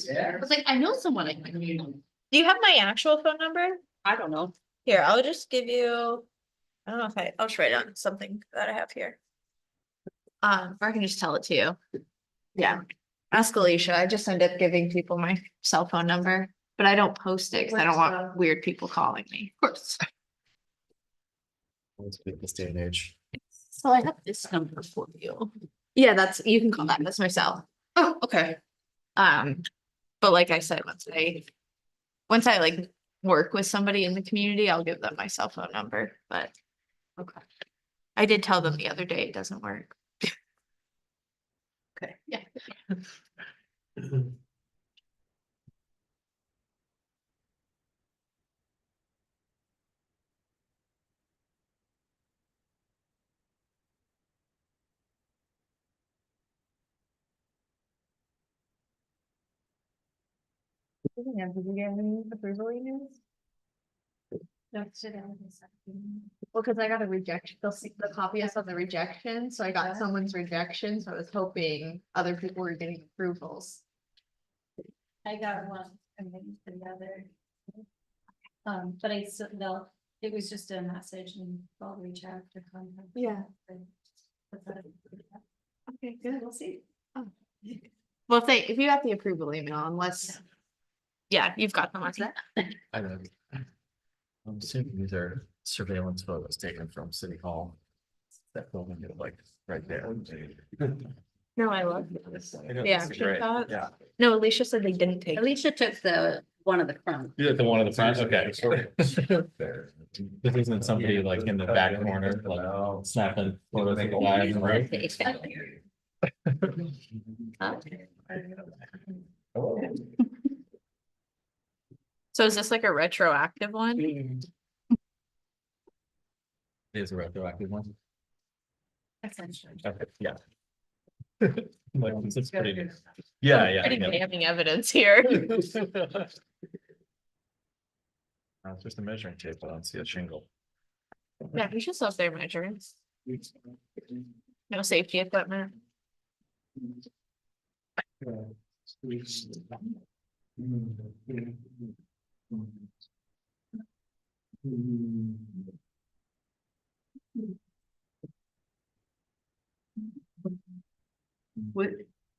I was like, I know someone I can use. Do you have my actual phone number? I don't know. Here, I'll just give you. I don't know if I'll just write on something that I have here. Or I can just tell it to you. Yeah. Ask Alicia. I just end up giving people my cell phone number, but I don't post it because I don't want weird people calling me. Of course. Let's pick this day and age. So I have this number for you. Yeah, you can call that. That's my cell. Oh, okay. But like I said, once I like work with somebody in the community, I'll give them my cell phone number, but Okay. I did tell them the other day it doesn't work. Okay. Yeah. Did you get any approval emails? That's it. Well, because I got a rejection, they'll see the copy of the rejection, so I got someone's rejection, so I was hoping other people were getting approvals. I got one and then the other. But it was just a message and I'll reach out to contact. Yeah. Okay, good, we'll see. Well, if you got the approval email, unless. Yeah, you've got them, that. I know. I'm assuming these are surveillance photos taken from City Hall. That building is like right there. No, I love this. The action shot. Yeah. No, Alicia said they didn't take. Alicia took the one of the front. You the one in the front, okay. This isn't somebody like in the back corner, like snapping photos of the guy in the road. So is this like a retroactive one? It is a retroactive one. Essentially. Okay, yeah. Like, this is pretty, yeah. Pretty yeah. damning evidence here. It's just a measuring tape, I don't see a shingle. Yeah, you should stop their measurements. No safety equipment. With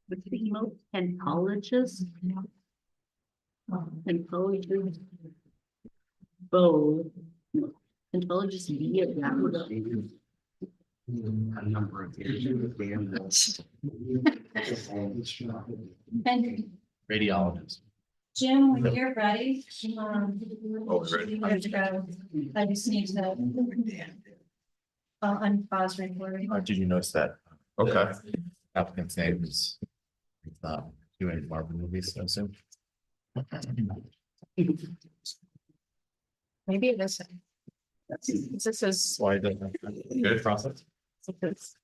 the most and colleges. And colleges. Both. And colleges be at that. A number of years. And Radiologist. Jim, when you're ready. ready. I'm to go. I just need to. Unpause recording. Did you notice that? Okay. Applicant's name is. Doing Marvel movies, I assume. Maybe it isn't. This is. Why the good process? Because.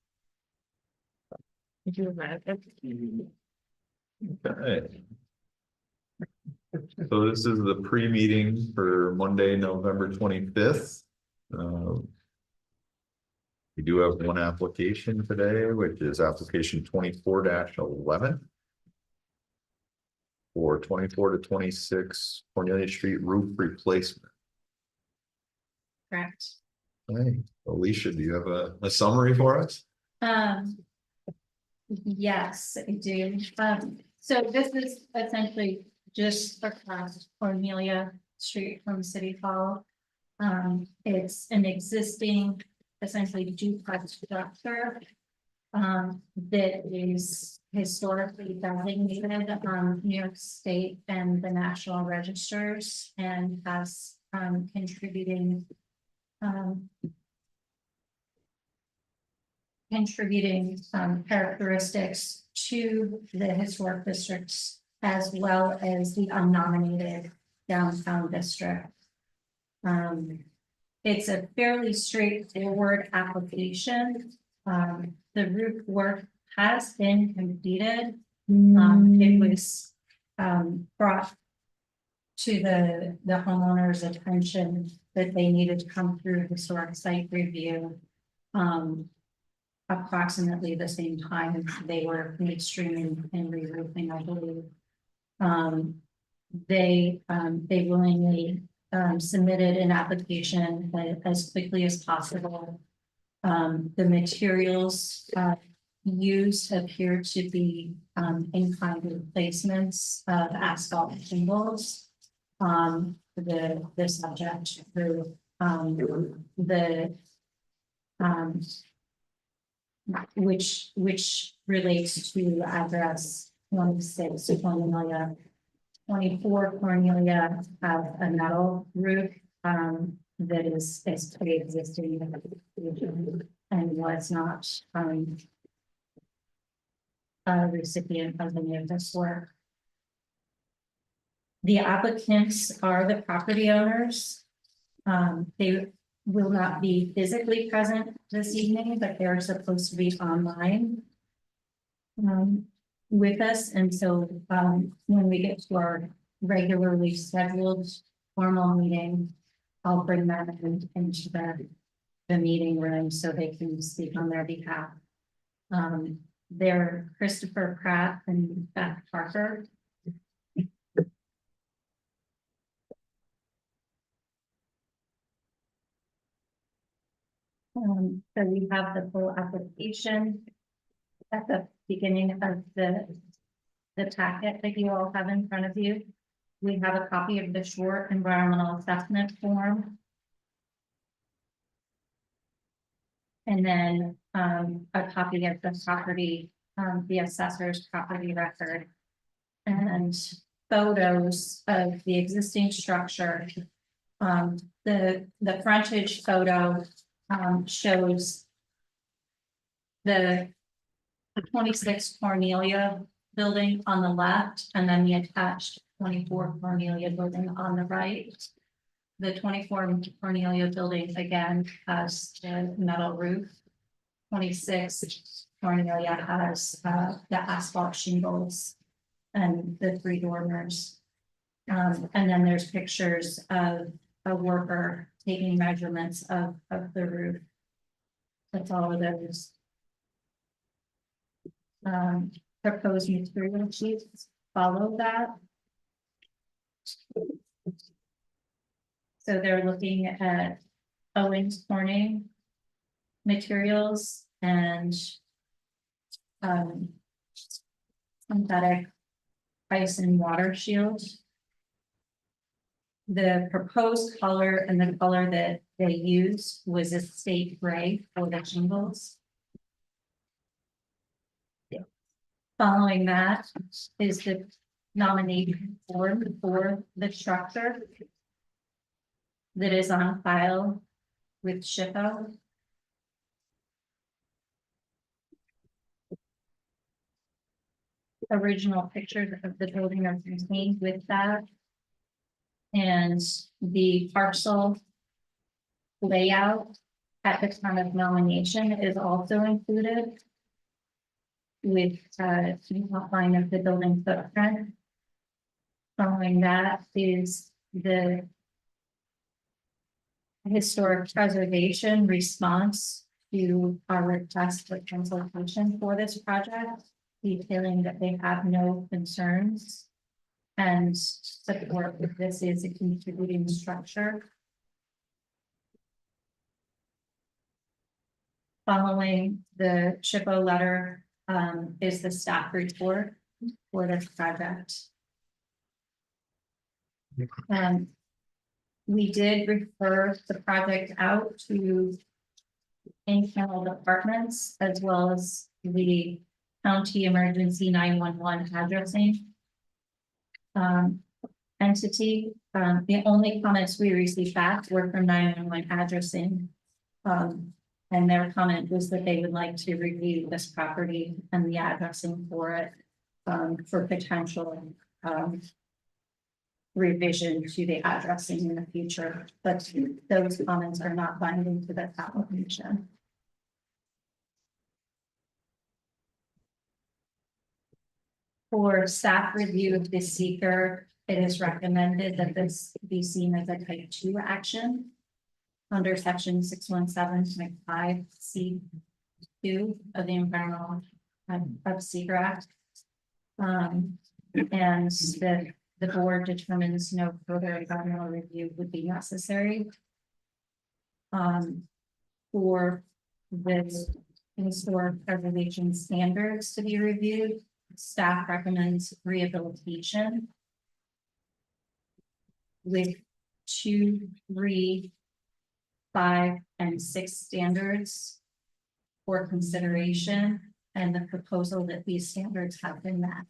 Could you imagine? Okay. So this is the pre-meeting for Monday, November 25th. We do have one application today, which is application 24-11. For 24 to 26 Cornelia Street roof replacement. Correct. Hey, Alicia, do you have a summary for us? Yes, I do. So this is essentially just across Cornelia Street from City Hall. It's an existing, essentially duplex structure. That is historically designated on New York State and the National Registers and has contributing characteristics to the historic districts as well as the unnominated downtown district. It's a fairly straightforward application. The roof work has been completed. It was brought to the homeowner's attention that they needed to come through historic site review. Approximately the same time they were midstream and re-roofing, I believe. They willingly submitted an application as quickly as possible. The materials used appear to be in-kind replacements of asphalt shingles. The subject through the which relates to address 26 Cornelia. 24 Cornelia have a metal roof that is pre-existing and was not a recipient of any of this work. The applicants are the property owners. They will not be physically present this evening, but they're supposed to be online with us. And so when we get to our regularly scheduled formal meeting, I'll bring them into the meeting room so they can speak on their behalf. They're Christopher Pratt and Beth Parker. So we have the full application at the beginning of the packet that you all have in front of you. We have a copy of the short environmental assessment form. And then a copy of the property, the assessor's property record. And photos of the existing structure. The frontage photo shows the 26 Cornelia building on the left, and then the attached 24 Cornelia building on the right. The 24 Cornelia building again has the metal roof. 26 Cornelia has the asphalt shingles and the 3 dormers. And then there's pictures of a worker taking measurements of the roof. That's all of those. Proposed material sheets follow that. So they're looking at Owens Corning materials and synthetic ice and water shield. The proposed color and the color that they used was a slate gray for the shingles. Following that is the nomination form for the structure that is on file with SHPO. Original pictures of the building are contained with that. And the parcel layout at the time of nomination is also included with the outline of the building footprint. Following that is the historic preservation response to our request for consultation for this project, detailing that they have no concerns and support that this is a contributing structure. Following the SHPO letter is the staff report for this project. We did refer the project out to internal departments as well as the county emergency 911 addressing entity. The only comments we received back were from 911 addressing. And their comment was that they would like to review this property and the addressing for it for potential revision to the addressing in the future, but those comments are not binding to this application. For staff review of the seeker, it is recommended that this be seen as a type 2 action under section 617.5 C2 of the Environmental of Seeker Act. And that the board determines no further environmental review would be necessary. For this historic preservation standards to be reviewed, staff recommends rehabilitation. With 2, 3, 5, and 6 standards for consideration, and the proposal that these standards have been met.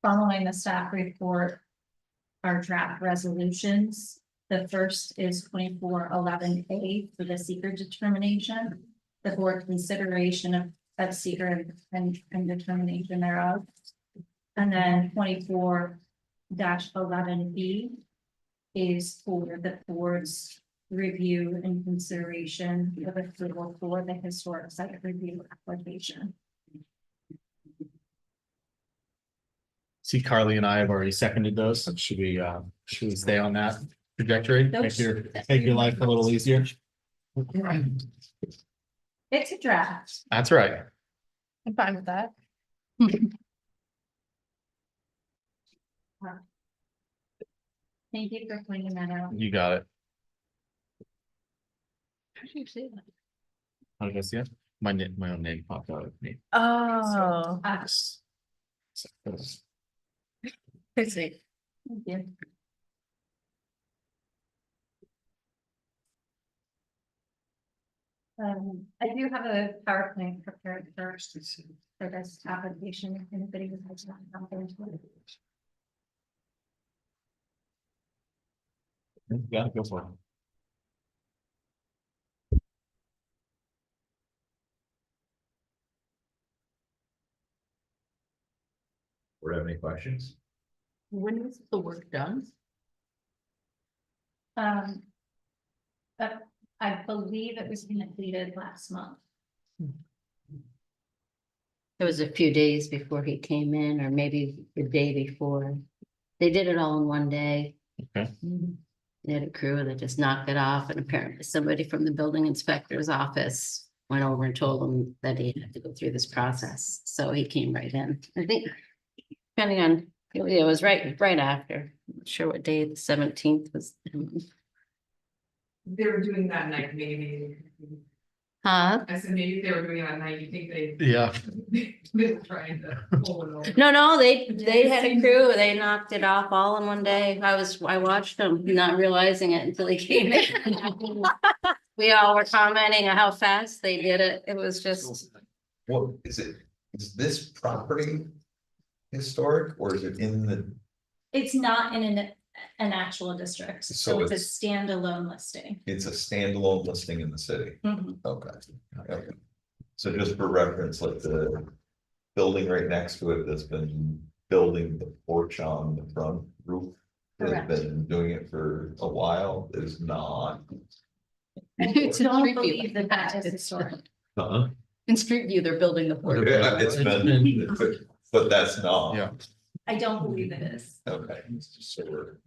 Following the staff report are draft resolutions. The first is 2411A for the seeker determination. The board consideration of seeker and determination thereof. And then 24-11B is for the board's review and consideration of approval for the historic site review application. See, Carly and I have already seconded those. So should we stay on that trajectory? Make your life a little easier. It's a draft. That's right. I'm fine with that. Thank you for pointing that out. You got it. How do you say that? How did I see it? My own name popped out of me. Oh, Yes. I see. Thank you. I do have a PowerPoint prepared first for this application, if anybody would like to jump into it. Yeah, go for it. Do you have any questions? When was the work done? But I believe it was completed last month. It was a few days before he came in, or maybe the day before. They did it all in one day. Okay. They had a crew that just knocked it off, and apparently somebody from the building inspector's office went over and told him that he had to go through this process, so he came right in. I think, depending on, it was right after. I'm not sure what day, the 17th was. They were doing that night, maybe. Huh? I said maybe they were doing it at night, you think they Yeah. they were trying to pull it over. No, they had a crew, they knocked it off all in one day. I watched them, not realizing it until he came in. We all were commenting on how fast they did it. It was just, What is it? Is this property historic or is it in the, It's not in an actual district, So so it's a it's- standalone listing. it's a standalone listing in the city? Mhm. Okay. Okay. So just for reference, like the building right next to it that's been building the porch on the front roof. Has Correct. been doing it for a while, is not. it's in Don't Street believe View. that that is historic. Uh-huh. In Street View, they're building the port. Yeah, it's been, but that's not. Yeah. I don't believe it is. Okay, so we're,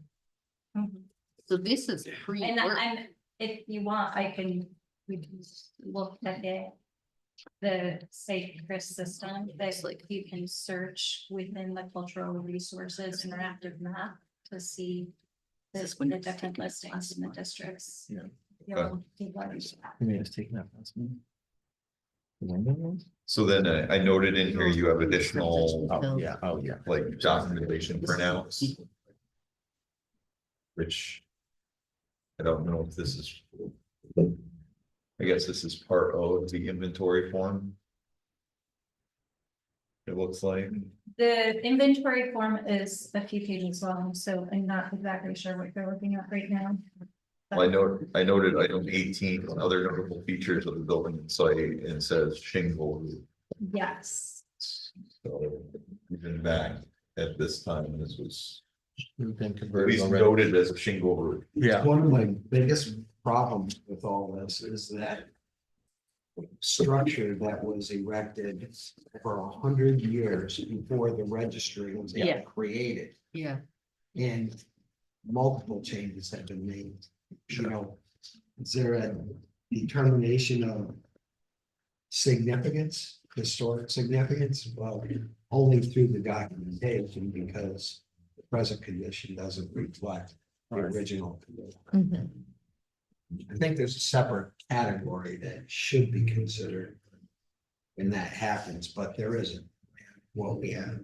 Mhm. So this is And pre-work. I'm, if you want, we can look at it. The Safe Chris system, that like you can search within the cultural resources interactive map to see. This is The when the you're different thinking listings in the about districts. Yeah. You'll be like, You may have taken that last meeting. The window was? so then I noted in here you have additional, Oh, yeah, like documentation printouts. Which. I don't know if this is. I guess this is part of the inventory form. It looks like, the inventory form is a few pages long, so I'm not exactly sure what you're looking at right now. well, I noted item 18, other notable features of the building and site, and it says shingle. Yes, So even back at this time, this was We've been at converted least already. noted as a shingle roof. Yeah. One of my biggest problems with all this is that structure that was erected for 100 years before the registry was Yeah. ever created. Yeah. And multiple changes have been made, you know. Is there a determination of significance, historic significance, well, only through the documentation because the present condition doesn't reflect the original condition. Mhm. I think there's a separate category that should be considered when that happens, but there isn't. What we have.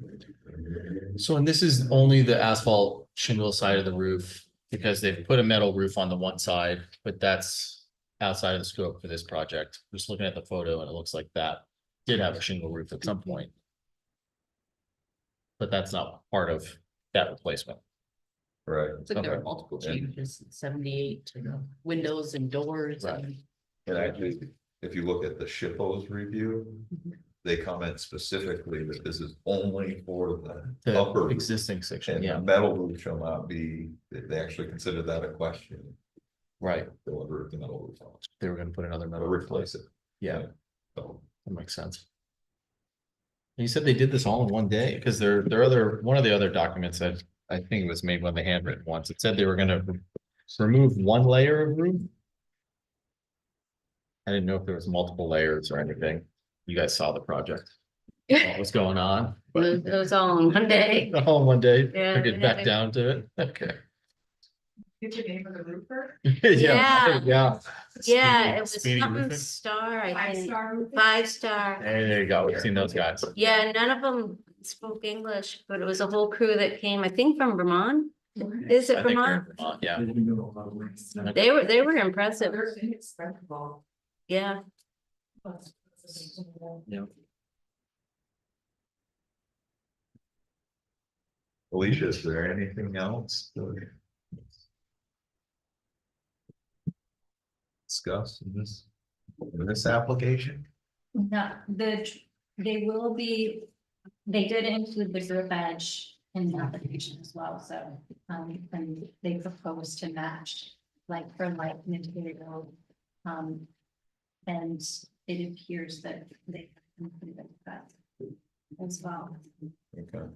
So, and this is only the asphalt shingle side of the roof, because they've put a metal roof on the one side, but that's outside of the scope for this project. Just looking at the photo and it looks like that did have a shingle roof at some point. But that's not part of that replacement. Right. It's like there Okay. were multiple Yeah. changes, in 78 to the windows and doors Right. and. And actually, if you look at the SHPO's review, they comment specifically that this is only for the The upper. existing section, And the yeah, metal roof shall not be, they actually consider that a question. right. Deliver the metal roof on, They were gonna put another metal or roof. replace it. Yeah, So, that makes sense. You said they did this all in one day, because one of the other documents that I think it was made when they handwritten once, it said they were gonna remove one layer of roof. I didn't know if there was multiple layers or anything. You guys saw the project. What was going on, but It was all in one day. all in one day, Yeah, took they it had back it. down to it, okay. Get your name of the roofer? Yeah, yeah. Yeah, it was Speedy something roofing. star, I think, 5-star roofer? 5-star. There you go, we've seen those guys. Yeah, none of them spoke English, but it was a whole crew that came, I think from Vermont. Is I it think they're Vermont? in Vermont, yeah. They were impressive, They're inexpensive. yeah. Alicia, is there anything else? to Discuss in this application? No, they will be, they did include the drip edge in the application as well, so, and they propose to match like for like material. And it appears that they included that as well. Okay.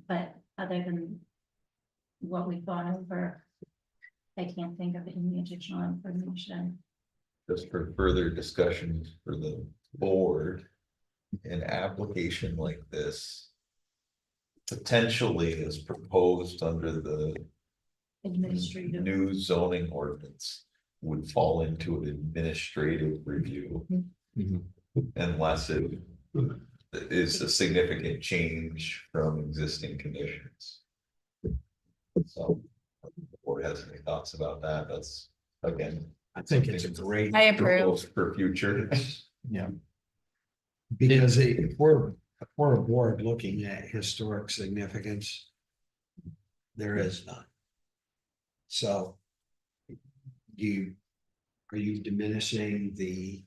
But other than what we've gone over, I can't think of any additional information. Just for further discussion for the board. An application like this. Potentially is proposed under the Administrative. new zoning ordinance. Would fall into an administrative review Mhm. unless it is a significant change from existing conditions. So, if the board has any thoughts about that, that's again. I think it's a great. I approve. proposed For future. Yeah, Because if we're a board looking at historic significance. There is none. So. Are you diminishing the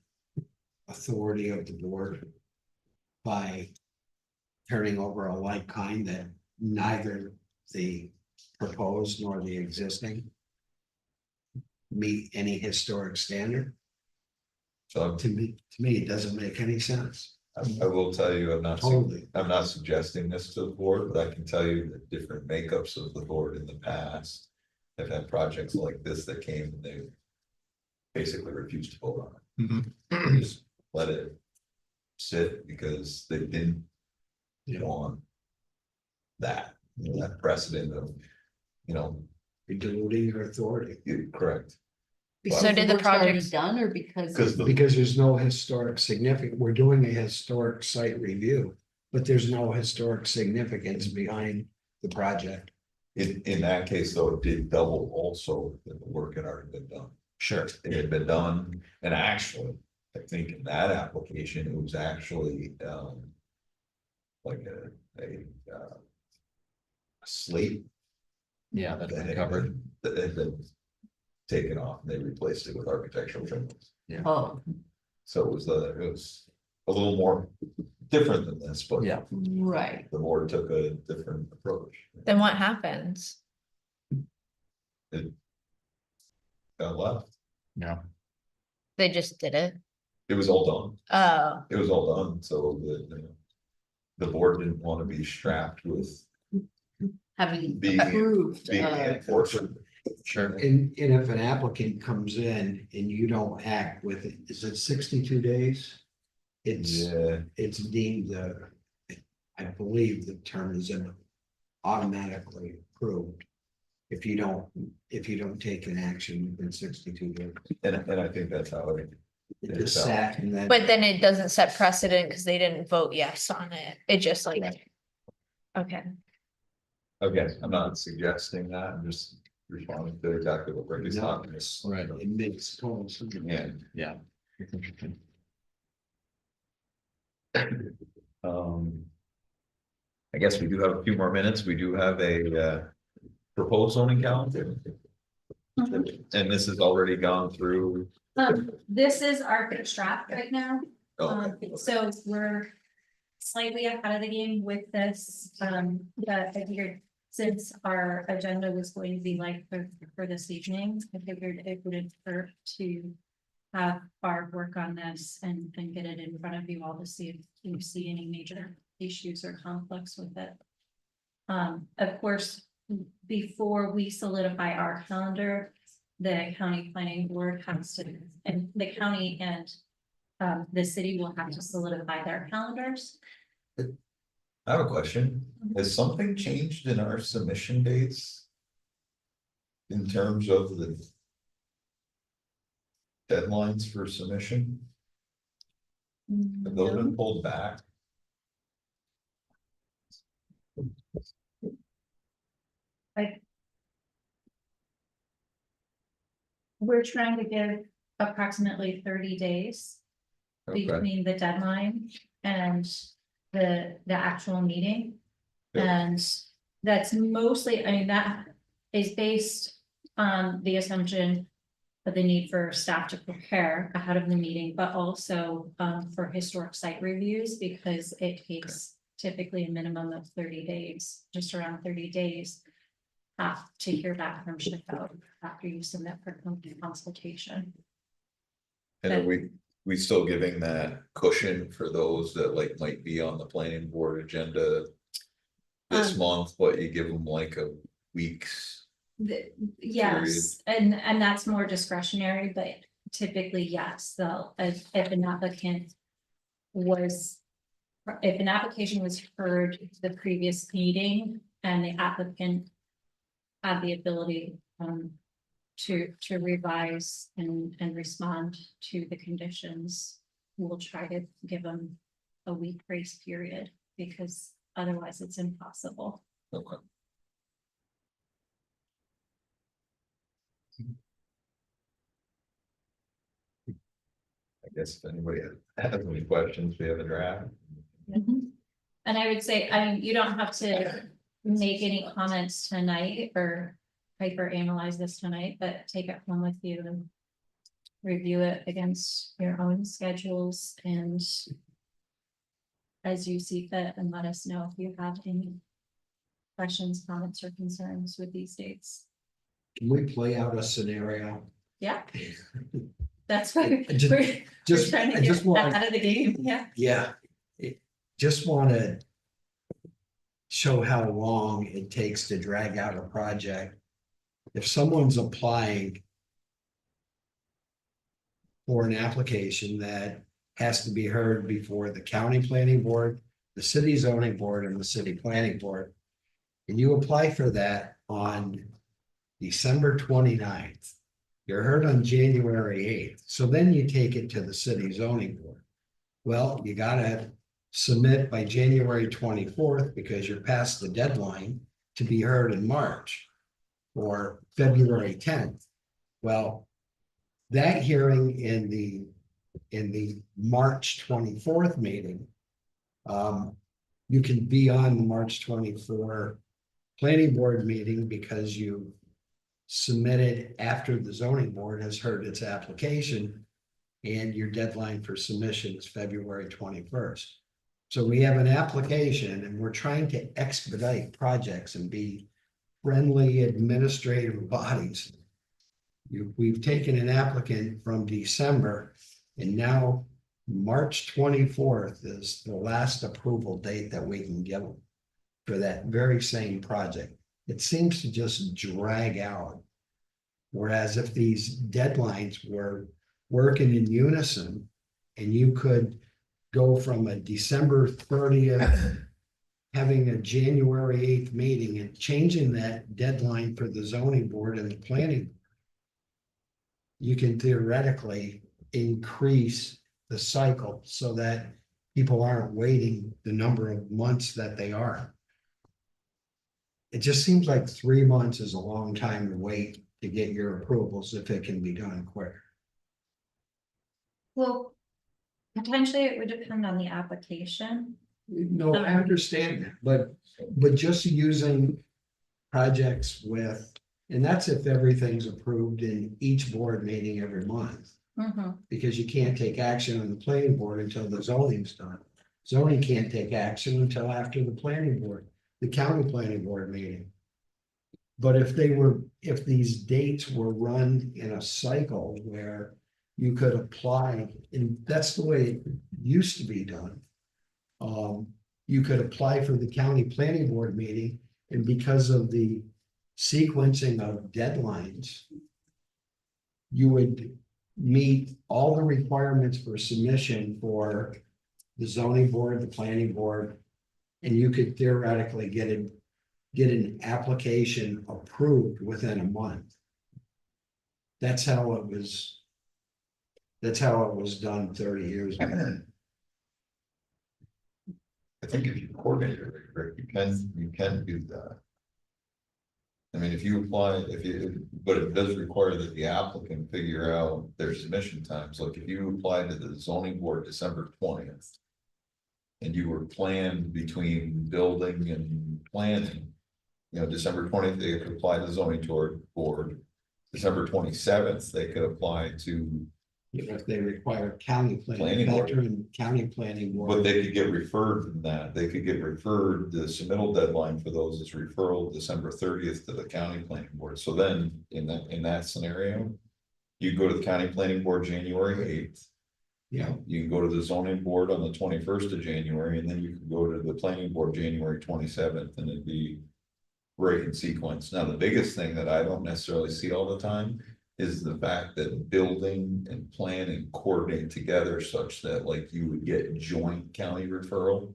authority of the board? By turning over a like kind that neither the proposed nor the existing. Meet any historic standard? So To me, it doesn't make any sense. I will tell you, Totally. I'm not suggesting this to the board, but I can tell you that different makeups of the board in the past. Have had projects like this that came and they. Basically refused to vote on Mhm. it. Just let it. Sit because they didn't. Want. That, that precedent of, You're diluting your authority correct. So did the work's already project, Done or because? Because the, because there's no historic significant, we're doing a historic site review. But there's no historic significance behind the project. in that case, though, it did double also that the work had already been done. sure. It had been done, and actually, I think in that application, it was actually, like a slate. Yeah, that's that been had covered. been- That had been taken off, and they replaced it with architectural shingles. Oh, So it was a little more different than this, but. Yeah. right. The board took a different approach. then what happens? Got left, Yeah, They just did it. it was all done. Oh, It was all done, so the board didn't want to be strapped with Having Being- approved, being the enforcer. Sure. And if an applicant comes in and you don't act with it, is it 62 days? Yeah, It's deemed, I believe the term is automatically approved. If you don't take an action within 62 days. and I think that's how it. It just sat and then. But then it doesn't set precedent because they didn't vote yes on it. It just like. Okay, Again, I'm not suggesting that, I'm just responding to exactly what Rick is No. talking about. Right. It makes total sense. Yeah. Yeah. I guess we do have a few more minutes. We do have a proposed zoning calendar. And this has already gone through. This is our first draft right now. Oh, So we're slightly ahead of the game with this, but I figured since our agenda was going to be like for this evening, I figured it would hurt to have Barb work on this and get it in front of you all to see if you see any major issues or conflicts with it. Of course, before we solidify our calendar, the county planning board has to, and the county and the city will have to solidify their calendars. I have a question. Has something changed in our submission dates? In terms of the deadlines for submission? Have those been pulled back? We're trying to give approximately 30 days Okay, between the deadline and the actual meeting. Yeah. And that's mostly, I mean, that is based on the assumption of the need for staff to prepare ahead of the meeting, but also for historic site reviews, because it takes typically a minimum of 30 days, just around 30 days. To hear back from SHPO after you submit for consultation. and are we still giving that cushion for those that like might be on the planning board agenda? This month, but you give them like a week's, Yes, and that's more discretionary, but typically, yes, they'll, if an applicant was. If an application was heard the previous meeting and the applicant had the ability to revise and respond to the conditions, we'll try to give them a week grace period, because otherwise it's impossible. okay. I guess if anybody has any questions, we have a draft. And I would say, I mean, you don't have to make any comments tonight or hyper analyze this tonight, but take it home with you and review it against your own schedules and as you see fit, and let us know if you have any questions, comments, or concerns with these dates. Can we play out a scenario? Yeah, that's why I just- we're Just, trying to I get just want, out of the game, yeah. yeah, just want to show how long it takes to drag out a project. If someone's applying for an application that has to be heard before the county planning board, the city zoning board, and the city planning board, and you apply for that on December 29th, you're heard on January 8th, so then you take it to the city zoning board. Well, you gotta submit by January 24th because you're past the deadline to be heard in March or February 10th. Well, that hearing in the March 24th meeting, you can be on the March 24 planning board meeting because you submitted after the zoning board has heard its application, and your deadline for submission is February 21st. So we have an application and we're trying to expedite projects and be friendly administrative bodies. We've taken an applicant from December, and now March 24th is the last approval date that we can give them for that very same project. It seems to just drag out. Whereas if these deadlines were working in unison and you could go from a December 30th, having a January 8th meeting and changing that deadline for the zoning board and the planning, you can theoretically increase the cycle so that people aren't waiting the number of months that they are. It just seems like 3 months is a long time to wait to get your approvals if it can be done quicker. Well, potentially it would depend on the application. No, I understand that, but just using projects with, and that's if everything's approved in each board meeting every month. Because you can't take action on the planning board until the zoning's done. Zoning can't take action until after the planning board, the county planning board meeting. But if these dates were run in a cycle where you could apply, and that's the way it used to be done. You could apply for the county planning board meeting, and because of the sequencing of deadlines, you would meet all the requirements for submission for the zoning board, the planning board, and you could theoretically get an application approved within a month. That's how it was done 30 years ago. I think if you coordinate it, Rick, you can do that. I mean, if you apply, but it does require that the applicant figure out their submission times, like if you apply to the zoning board December 20th. And you were planned between building and planning. You know, December 20th, they could apply to zoning board. December 27th, they could apply to, If they require county Planning planning, board. veteran county planning but board. they could get referred from that. They could get referred, the submittal deadline for those is referral December 30th to the county planning board. So then in that scenario, you go to the county planning board January 8th. Yeah, You can go to the zoning board on the 21st of January, and then you can go to the planning board January 27th, and it'd be right in sequence. Now, the biggest thing that I don't necessarily see all the time is the fact that building and planning coordinate together such that like you would get joint county referral.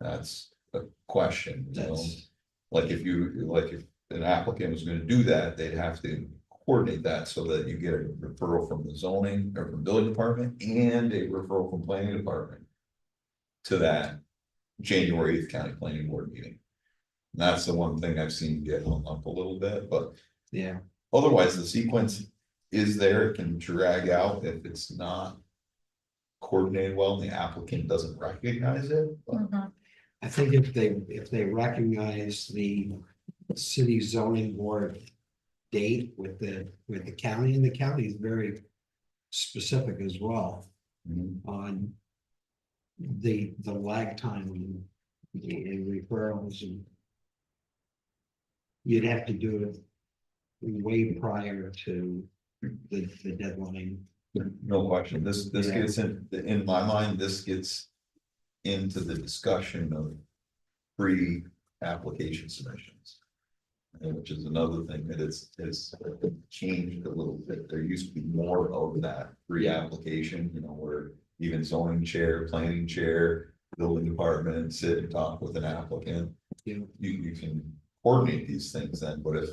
That's a question, you know, that's, like if an applicant was gonna do that, they'd have to coordinate that so that you get a referral from the zoning or from building department and a referral from planning department. To that January 8th county planning board meeting. And that's the one thing I've seen get hung up a little bit, but yeah, otherwise the sequence is there, it can drag out if it's not. Coordinated well, and the applicant doesn't recognize it, but I think if they recognize the city zoning board date with the county, and the county is very specific as well on the lag time in referrals, and you'd have to do it way prior to the deadline. no question, this Yeah. gets in my mind, this gets. Into the discussion of pre-application submissions. Which is another thing that it's changed a little bit. There used to be more of that pre-application, you know, where even zoning chair, planning chair, building department sit and talk with an applicant. Yeah. You can coordinate these things then, but if.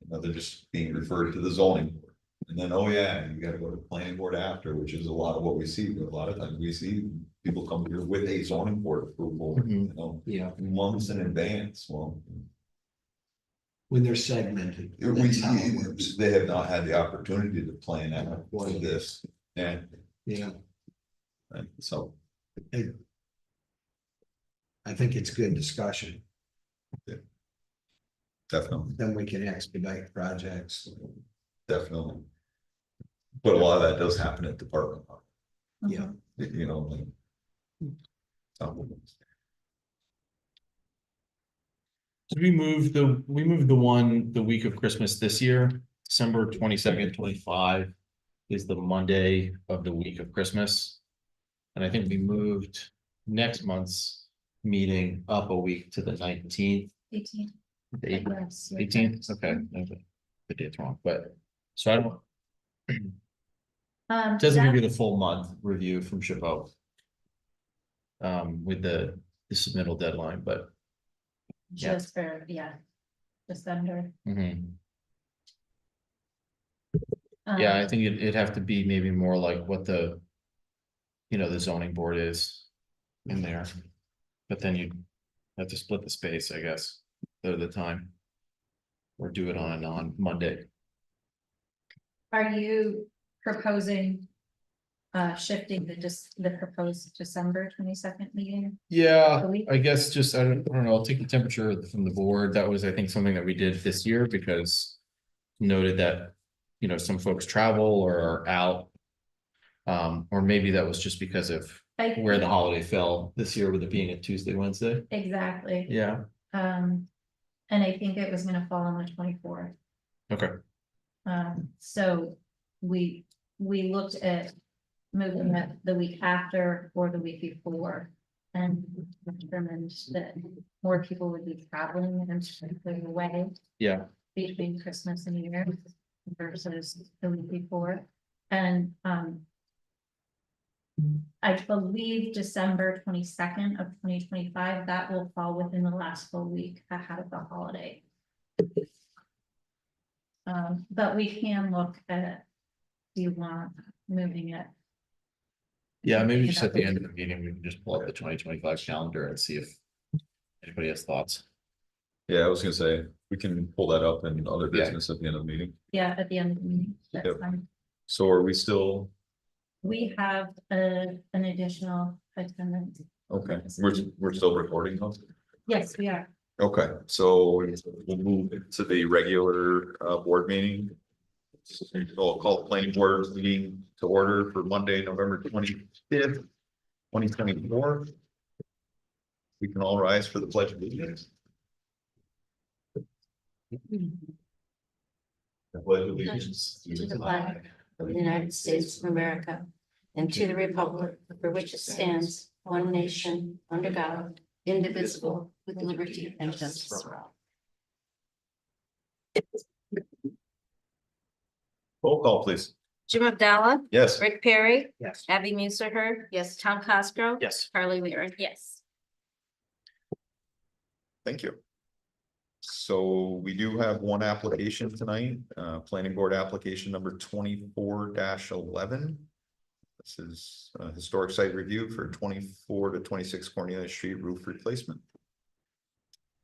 You know, they're just being referred to the zoning board. And then, oh yeah, you gotta go to the planning board after, which is a lot of what we see. A lot of times we see people come here with a zoning board approval, you know, Yeah, months in advance. Well, when they're segmented. we That's how it works. they have not had the opportunity to plan out for this. Yeah, Yeah, right, so I think it's good discussion. definitely, Then we can expedite projects. definitely. But a lot of that does happen at department level, Yeah, you know, like. Did we move the one, the week of Christmas this year, December 22nd, 25 is the Monday of the week of Christmas. And I think we moved next month's meeting up a week to the 19th. 18. 18th, okay. the date's wrong, but, so I don't, Um, doesn't that- give you the full month review from SHPO. With the submittal deadline, but. Yeah. Just for, yeah. Just under. Mhm. Yeah, I um, think it'd have to be maybe more like what the. The zoning board is in there. But then you have to split the space, I guess, at the time. Or do it on a non-Monday. Are you proposing? Shifting the proposed December 22nd meeting? Yeah, The week? I guess just, I don't know, I'll take the temperature from the board. That was, I think, something that we did this year because. Noted that, some folks travel or are out. Or maybe that was just because of I where the think- holiday fell this year with it being a Tuesday, Wednesday. Exactly. Yeah, And I think it was gonna fall on the 24th. okay, So we looked at moving it the week after or the week before. And determined that more people would be traveling and going away yeah, between Christmas and New Year versus the week before. And, I believe December 22nd of 2025, that will fall within the last full week ahead of the holiday. But we can look at, do you want moving it? yeah, maybe just at the end of the meeting, we can just pull up the 2025 calendar and see if. Anybody has thoughts? Yeah, I was gonna say, we can pull that up in other Yeah. business at the end of the meeting. Yeah, at the end of the meeting, that's Yep. fine. So are we still, We have an additional attendance. okay, we're still recording those? Yes, we are. Okay, so we'll move to the regular board meeting. We'll call the planning board meeting to order for Monday, November 25th, 2024. We can all rise for the pledge of allegiance. The pledge of allegiance To the flag of the United States of America and to the republic for which it stands, one nation, under God, indivisible, with liberty and justice for all. Roll call, please. Jim Abdallah, Yes. Rick Perry, Yes. Abby Musser, yes, Tom Cosgrove. Yes. Carly Weir, yes. Thank you. So we do have one application tonight, planning board application number 24-11. This is a historic site review for 24 to 26 Cornelia Street roof replacement.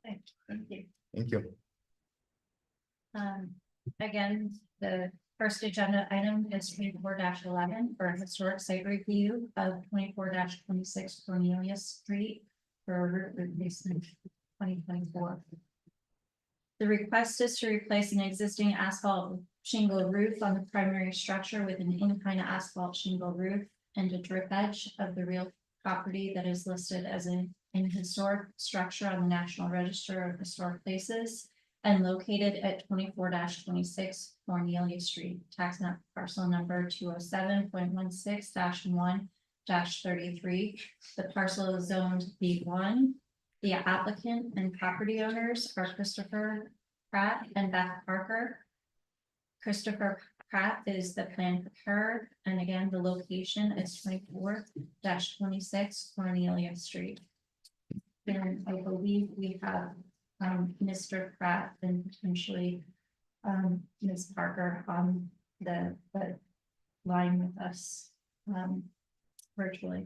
Thank you. Thank you. Again, the first agenda item is 24-11 for a historic site review of 24-26 Cornelia Street for roof replacement 2024. The request is to replace an existing asphalt shingle roof on the primary structure with an in-kind asphalt shingle roof and a drip edge of the real property that is listed as an historic structure on the National Register of Historic Places and located at 24-26 Cornelia Street, tax map parcel number 207.16-1-33. The parcel is zoned B1. The applicant and property owners are Christopher Pratt and Beth Parker. Christopher Pratt is the plan preparer, and again, the location is 24-26 Cornelia Street. And I believe we have Mr. Pratt and potentially Ms. Parker on the line with us virtually.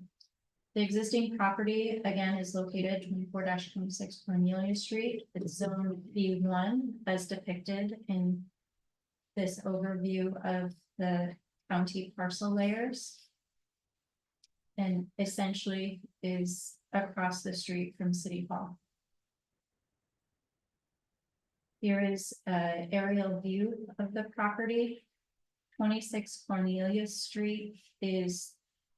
The existing property, again, is located 24-26 Cornelia Street. It's zone B1 as depicted in this overview of the county parcel layers. And essentially is across the street from City Hall. Here is an aerial view of the property. 26 Cornelia Street is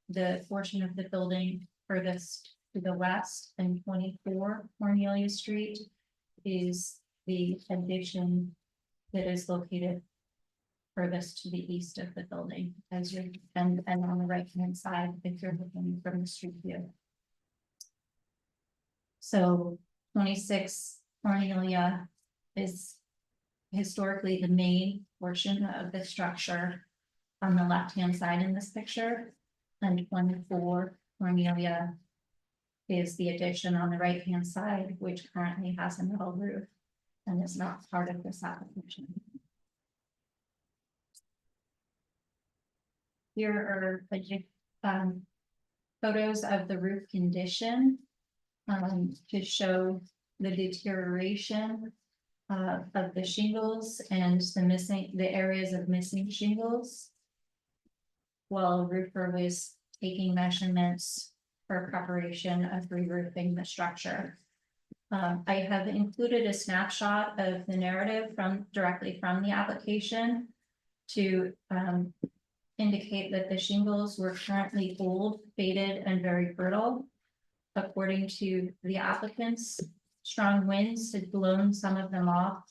the portion of the building furthest to the west, and 24 Cornelia Street is the addition that is located furthest to the east of the building, as you're, and on the right hand side, if you're looking from the street view. So 26 Cornelia is historically the main portion of the structure on the left-hand side in this picture. And 24 Cornelia is the addition on the right-hand side, which currently has a metal roof and is not part of this application. Here are photos of the roof condition to show the deterioration of the shingles and the areas of missing shingles. While a roofer was taking measurements for preparation of re-roofing the structure. I have included a snapshot of the narrative directly from the application to indicate that the shingles were currently old, faded, and very brittle. According to the applicants, strong winds had blown some of them off,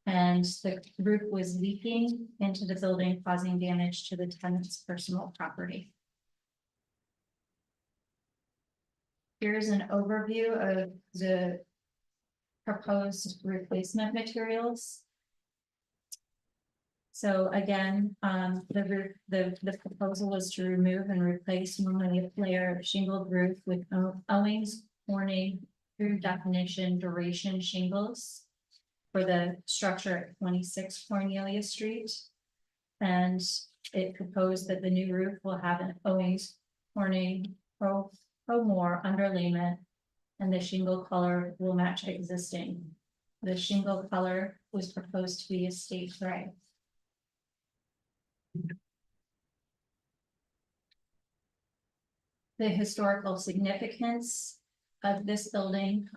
and the roof was leaking into the building, causing damage to the tenant's personal property. Here's an overview of the proposed replacement materials. So again, the proposal was to remove and replace one layer of shingled roof with Owings Corning through definition duration shingles for the structure at 26 Cornelia Street. And it proposed that the new roof will have an Owings Corning Pro More underlayment, and the shingle color will match existing. The shingle color was proposed to be a slate gray. The historical significance of this building,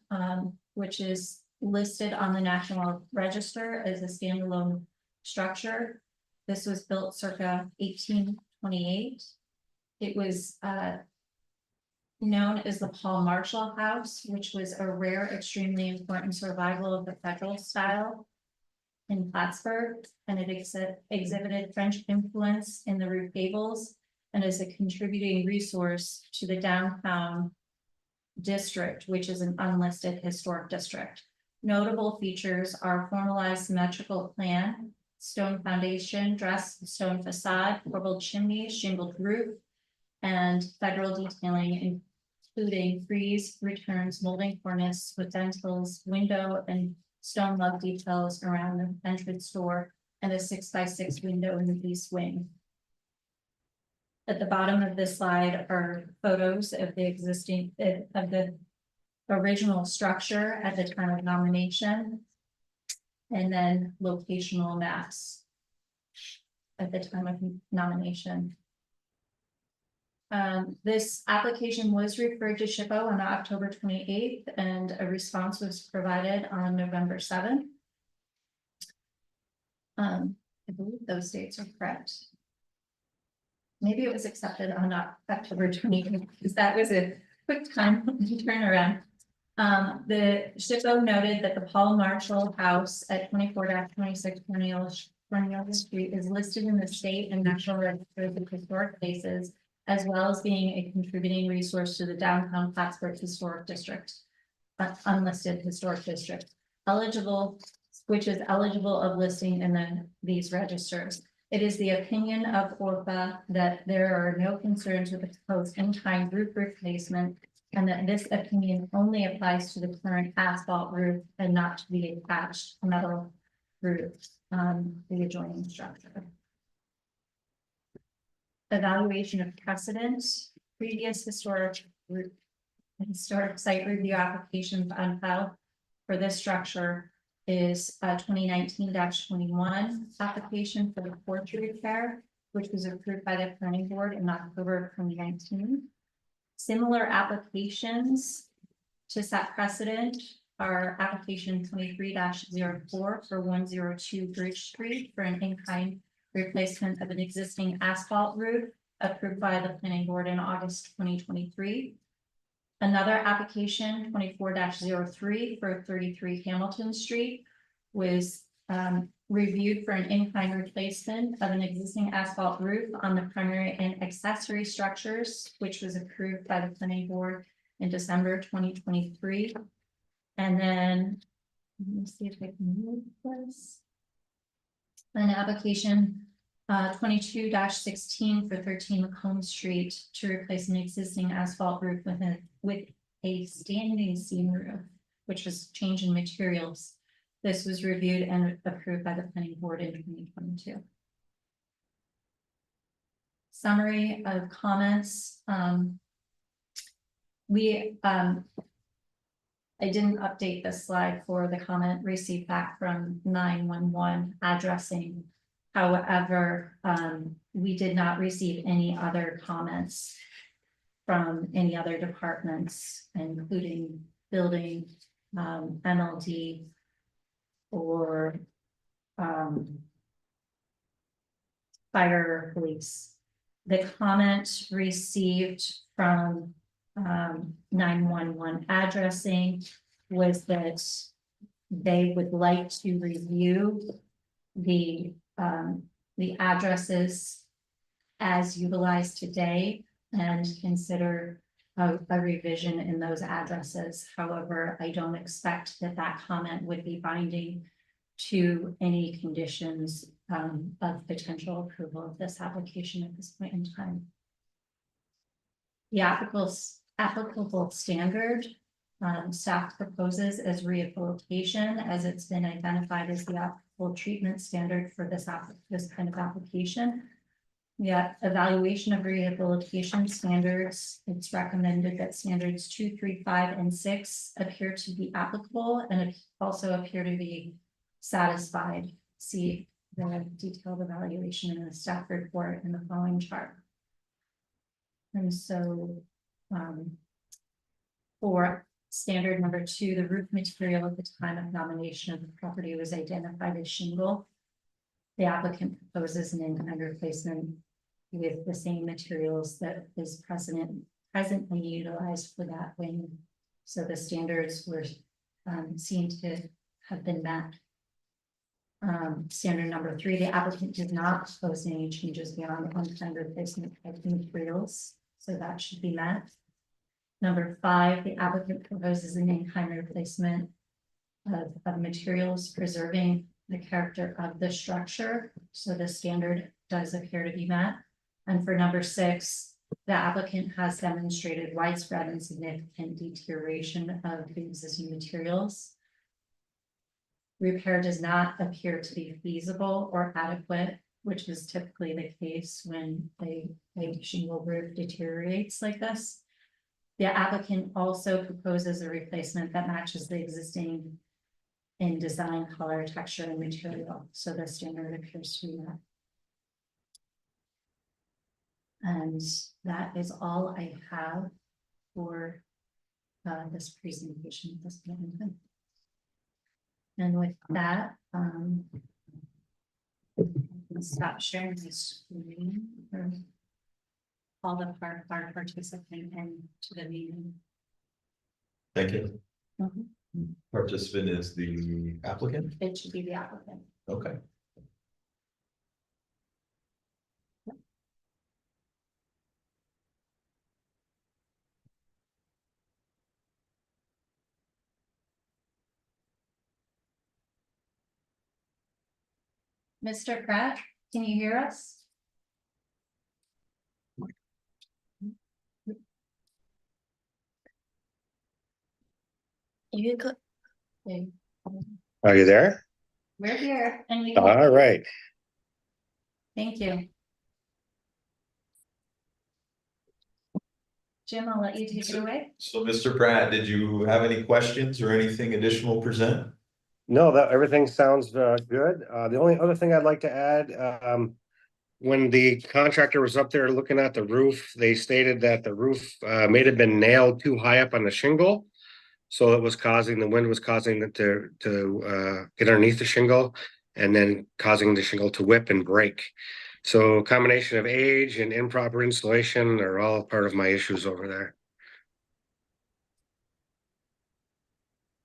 which is listed on the National Register as a standalone structure. This was built circa 1828. It was known as the Paul Marshall House, which was a rare, extremely important survival of the federal style in Plattsburgh, and it exhibited French influence in the roof gables and is a contributing resource to the downtown district, which is an unlisted historic district. Notable features are formalized symmetrical plan, stone foundation, dressed stone facade, corbelled chimneys, shingled roof, and federal detailing, including frieze, returns, molding cornice with dentils, window and stone love details around the entrance door, and a 6x6 window in the east wing. At the bottom of this slide are photos of the existing, of the original structure at the time of nomination, and then locational maps at the time of nomination. This application was referred to SHPO on October 28th, and a response was provided on November 7th. I believe those dates are correct. Maybe it was accepted on October 28th, because that was a quick time turnaround. The SHPO noted that the Paul Marshall House at 24-26 Cornelia Street is listed in the state and national registers of historic places, as well as being a contributing resource to the downtown Plattsburgh Historic District, unlisted historic district, which is eligible of listing in these registers. It is the opinion of ORFA that there are no concerns with the proposed in-kind roof replacement, and that this opinion only applies to the current asphalt roof and not to the attached metal roof on the adjoining structure. Evaluation of precedent, previous historic site review applications on file for this structure is 2019-21 application for the porch repair, which was approved by the planning board in October of 2019. Similar applications to set precedent are application 23-04 for 102 Bridge Street for an in-kind replacement of an existing asphalt roof approved by the planning board in August 2023. Another application 24-03 for 33 Hamilton Street was reviewed for an in-kind replacement of an existing asphalt roof on the primary and accessory structures, which was approved by the planning board in December 2023. And then let me see if I can move this. An application 22-16 for 13 Macomb Street to replace an existing asphalt roof with a standing seam roof, which was change in materials. This was reviewed and approved by the planning board in 2022. Summary of comments. I didn't update this slide for the comment received back from 911 addressing. However, we did not receive any other comments from any other departments, including building, MLD, or fire, police. The comment received from 911 addressing was that they would like to review the addresses as utilized today and consider a revision in those addresses. However, I don't expect that that comment would be binding to any conditions of potential approval of this application at this point in time. The applicable standard staff proposes as rehabilitation, as it's been identified as the applicable treatment standard for this kind of application. Yeah, evaluation of rehabilitation standards, it's recommended that standards 2, 3, 5, and 6 appear to be applicable and also appear to be satisfied. See the detailed evaluation in the staff report in the following chart. And so for standard number 2, the roof material at the time of nomination of the property was identified as shingle. The applicant proposes an in-kind replacement with the same materials that is presently utilized for that wing. So the standards were seen to have been met. Standard number 3, the applicant did not propose any changes beyond the in-kind replacement of materials, so that should be met. Number 5, the applicant proposes an in-kind replacement of materials preserving the character of the structure, so the standard does appear to be met. And for number 6, the applicant has demonstrated widespread and significant deterioration of the existing materials. Repair does not appear to be feasible or adequate, which is typically the case when a shingle roof deteriorates like this. The applicant also proposes a replacement that matches the existing in design, color, texture, and material, so the standard appears to be met. And that is all I have for this presentation at this point in time. And with that, stop sharing the screen for all the participant and to the meeting. Thank you. Mhm. Participant is the applicant? It should be the applicant. Okay. Mr. Pratt, can you hear us? You can Okay, Are you there? we're here and we, All right. thank you. Jim, I'll let you take it away. So Mr. Pratt, did you have any questions or anything additional to present? No, that everything sounds good. The only other thing I'd like to add, when the contractor was up there looking at the roof, they stated that the roof may have been nailed too high up on the shingle. So it was causing, the wind was causing it to get underneath the shingle and then causing the shingle to whip and break. So a combination of age and improper installation are all part of my issues over there.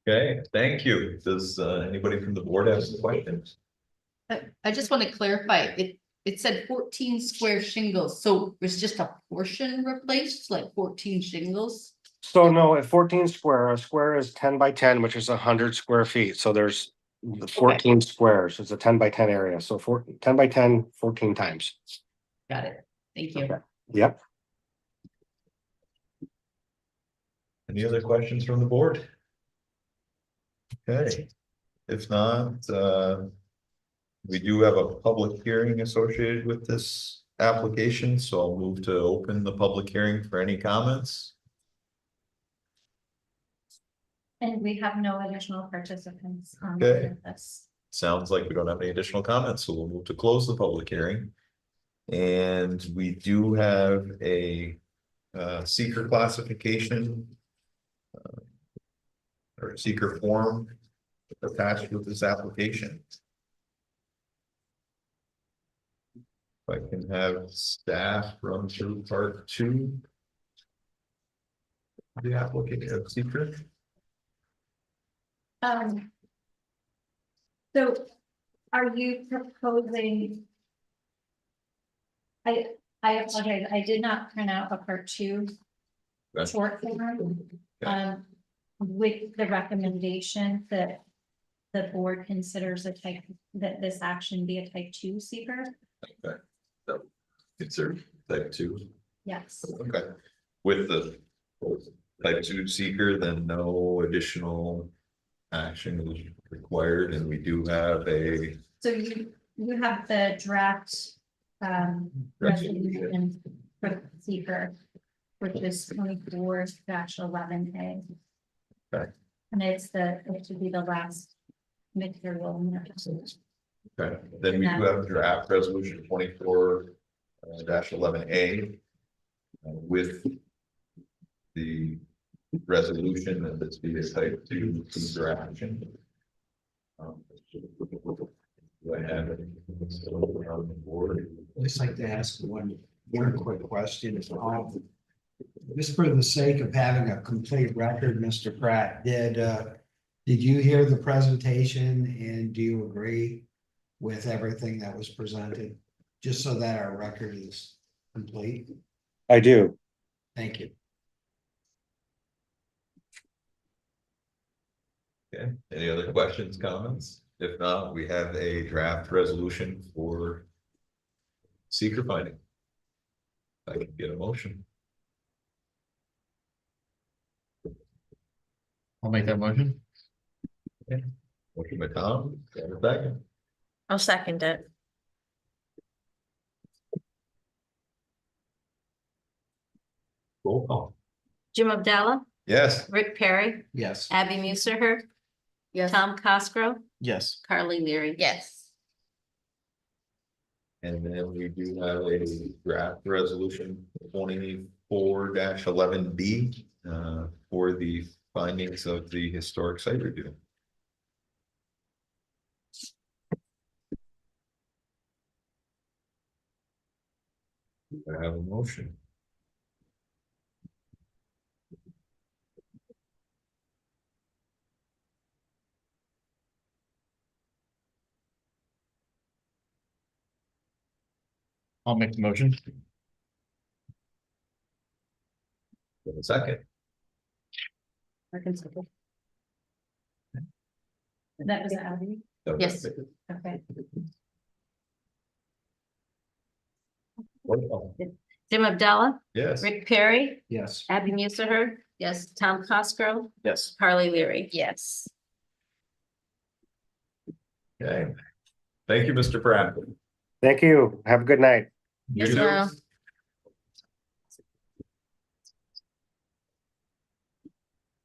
Okay, thank you. Does anybody from the board have some questions? I just want to clarify, it said 14 square shingles, so it's just a portion replaced, like 14 shingles? So no, at 14 square, a square is 10 by 10, which is 100 square feet. So there's the 14 squares. It's a 10 by 10 area. So 10 by 10, 14 times. Got it. Thank you. Okay. Yep. Any other questions from the board? Okay, if not, we do have a public hearing associated with this application, so I'll move to open the public hearing for any comments. And we have no additional participants on Okay. this. Sounds like we don't have any additional comments, so we'll move to close the public hearing. And we do have a seeker classification. Or seeker form attached with this application. If I can have staff run through part 2. The application of seeker. So are you proposing? I apologize, I did not print out a part 2 That's- short form. Okay. With the recommendation that the board considers that this action be a type 2 seeker. Okay. So consider type 2. Yes. Okay. With the type 2 seeker, then no additional action is required, and we do have a So you have the draft resolution for the seeker, which is 24-11A. Okay. And it should be the last material. Okay, then we do have draft resolution 24-11A. With the resolution that this be a type 2 seeker action. Do I have it on the board? I'd just like to ask one quick question. Just for the sake of having a complete record, Mr. Pratt, did you hear the presentation and do you agree with everything that was presented? Just so that our record is complete. I do. Thank you. Okay, any other questions, comments? If not, we have a draft resolution for seeker finding. I can get a motion. I'll make that motion. Motion by Tom, got a second. I'll second it. Roll call. Jim Abdallah, Yes. Rick Perry, Yes. Abby Musser, Yes. Tom Cosgrove, Yes. Carly Leary. Yes. And then we do have a draft resolution 24-11B for the findings of the historic site review. I have a motion. I'll make the motion. Give a second. That was Abby. Yes. Okay. Roll call. Jim Abdallah, Yes. Rick Perry, Yes. Abby Musser, Yes. Tom Cosgrove, Yes. Carly Leary. Yes. Okay. Thank you, Mr. Pratt. Thank you. Have a good night. You Yes, too. ma'am.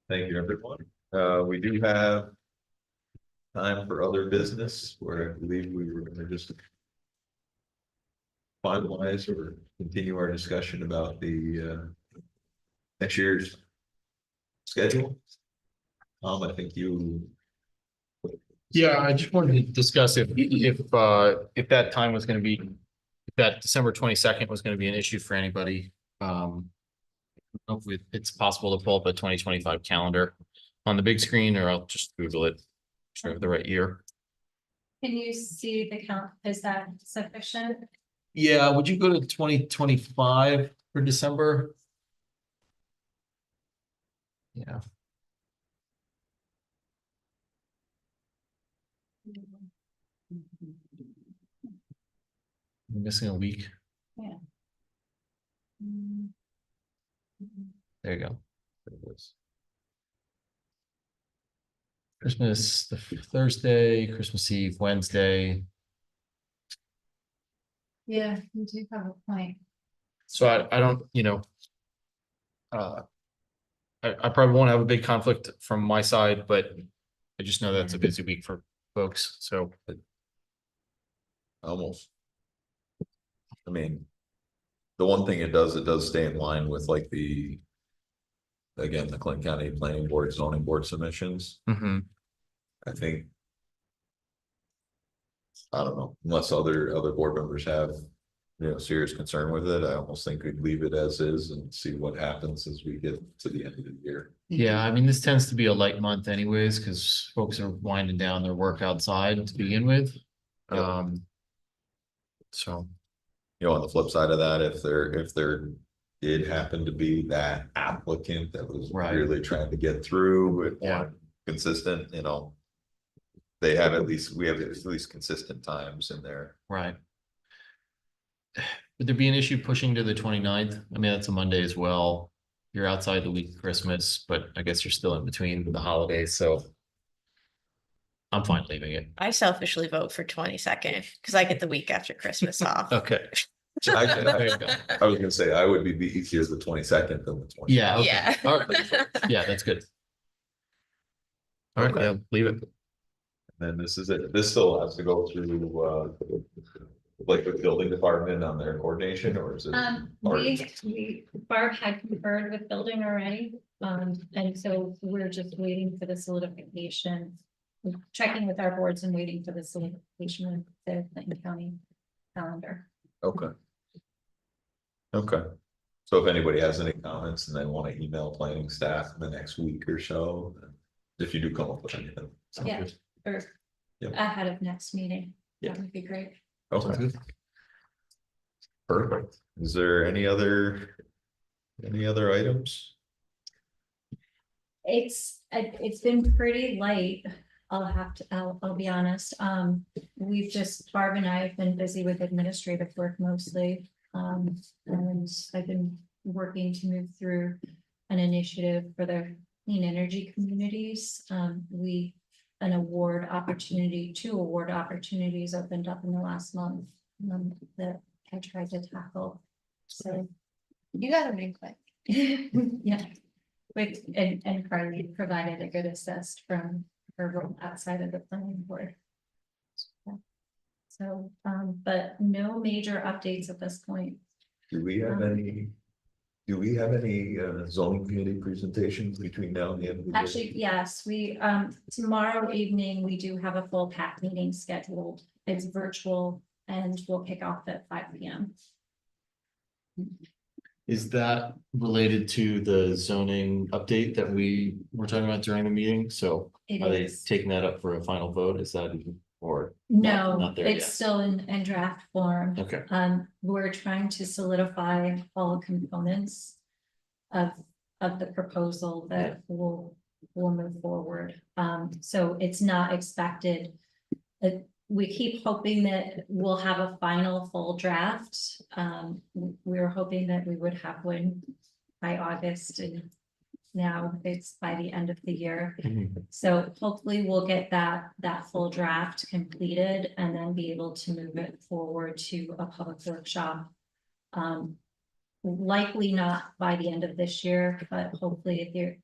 Thank you, everyone. We do have time for other business where I believe we were gonna just finalize or continue our discussion about the next year's schedule. I think you. Yeah, I just wanted to discuss if that time was gonna be, if that December 22nd was gonna be an issue for anybody. Hopefully it's possible to pull up a 2025 calendar on the big screen, or I'll just Google it. Sure, the right year. Can you see the count? Is that sufficient? Yeah, would you go to 2025 for December? Yeah. We're missing a week. There you go. There it is. Christmas, the Thursday, Christmas Eve, Wednesday. Yeah, you do have a point. So I don't, you know. I probably won't have a big conflict from my side, but I just know that's a busy week for folks, so. Almost. I mean. The one thing it does stay in line with like again, the Clinton County Planning Board, Zoning Board submissions, Mhm. I think. I don't know, unless other board members have, serious concern with it, I almost think we'd leave it as is and see what happens as we get to the end of the year. Yeah, I mean, this tends to be a light month anyways, because folks are winding down their work outside to begin with. Yep. So, On the flip side of that, if there did happen to be that applicant that was Right. really trying to get through with Yeah. one consistent, we have at least consistent times in there. right. Would there be an issue pushing to the 29th? I mean, that's a Monday as well. You're outside the week of Christmas, but I guess you're still in between the holidays, so. I'm fine leaving it. I selfishly vote for 22nd because I get the week after Christmas off. Okay. I There you go. was gonna say, I would be easier the 22nd than the 20th. Yeah. okay. Yeah. All right. Yeah, that's good. All right, Okay. yeah, leave it. Then this is it. This still has to go through, like the building department on their coordination, or is it? Barb had conferred with building already, and so we're just waiting for the solidification. Checking with our boards and waiting for the solidification of the Clinton County calendar. Okay. Okay. So if anybody has any comments and they want to email planning staff in the next week or so, if you do come up with anything. sounds Yeah. good. Or Yep. ahead of next meeting. Yeah. That would be great. Okay. Perfect. Is there any other items? It's been pretty light. I'll be honest. Barb and I have been busy with administrative work mostly. And I've been working to move through an initiative for the clean energy communities. Two award opportunities opened up in the last month, that I tried to tackle. So, You got a big quick. yeah. And Carly provided a good assist from her role outside of the planning board. So, but no major updates at this point. Do we have any zoning committee presentations between now and the end of the year? Actually, yes, tomorrow evening, we do have a full pack meeting scheduled. It's virtual and we'll kick off at 5 p.m. Is that related to the zoning update that we were talking about during the meeting? So It are they is. taking that up for a final vote? Is that even, or? No, not there it's yet? still in draft form. Okay, We're trying to solidify all components of the proposal that will move forward. So it's not expected. We keep hoping that we'll have a final full draft. We were hoping that we would have one by August, and now it's by the end of the year. Mhm. So hopefully we'll get that full draft completed and then be able to move it forward to a public workshop. Likely not by the end of this year, but hopefully at the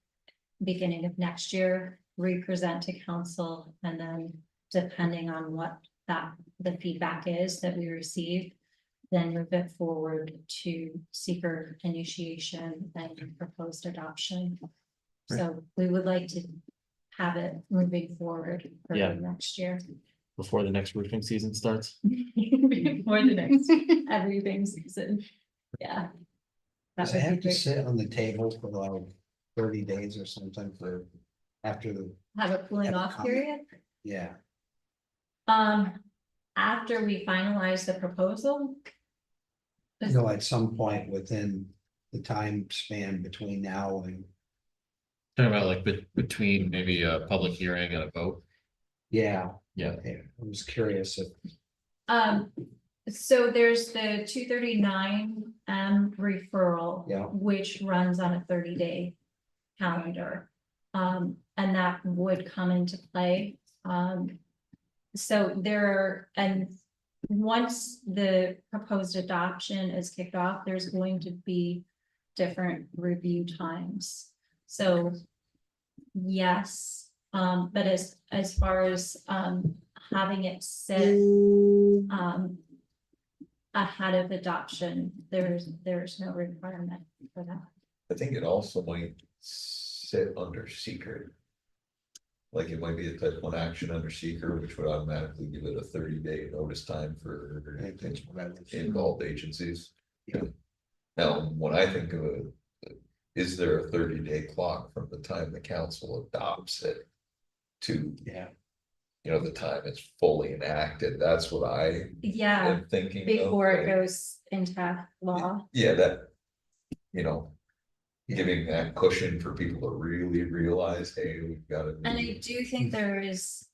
beginning of next year, re-present to council, and then depending on what the feedback is that we receive, then move it forward to seeker initiation and proposed adoption. So we would like to have it moving forward for Yeah. next year. before the next roofing season starts. Before the next everything season, yeah. That Does it would be have to great. sit on the table for like 30 days or something after Have a cooling Have a off comment. period. yeah. After we finalize the proposal. At some point within the time span between now and, Talking about like between maybe a public hearing and a vote. Yeah. Yeah. Okay, I was curious if, So there's the 239 referral. Yeah. Which runs on a 30-day calendar. And that would come into play. So and once the proposed adoption is kicked off, there's going to be different review times. So yes, but as far as having it sit ahead of adoption, there's no requirement for that. I think it also might sit under secret. Like it might be a type 1 action under seeker, which would automatically give it a 30-day notice time for that's what I was. involved agencies. Yeah. Now, when I think of it, is there a 30-day clock from the time the council adopts it to, Yeah, the time it's fully enacted? That's what I Yeah, am thinking of, before it like, goes into law. yeah, that, giving that cushion for people to really realize, hey, we've got to. And I do think there is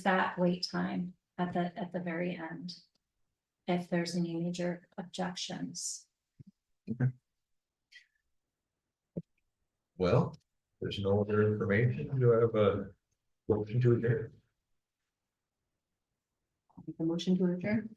that wait time at the very end. If there's any major objections. Well, there's no other information. Do I have a motion to adjourn? The motion to adjourn.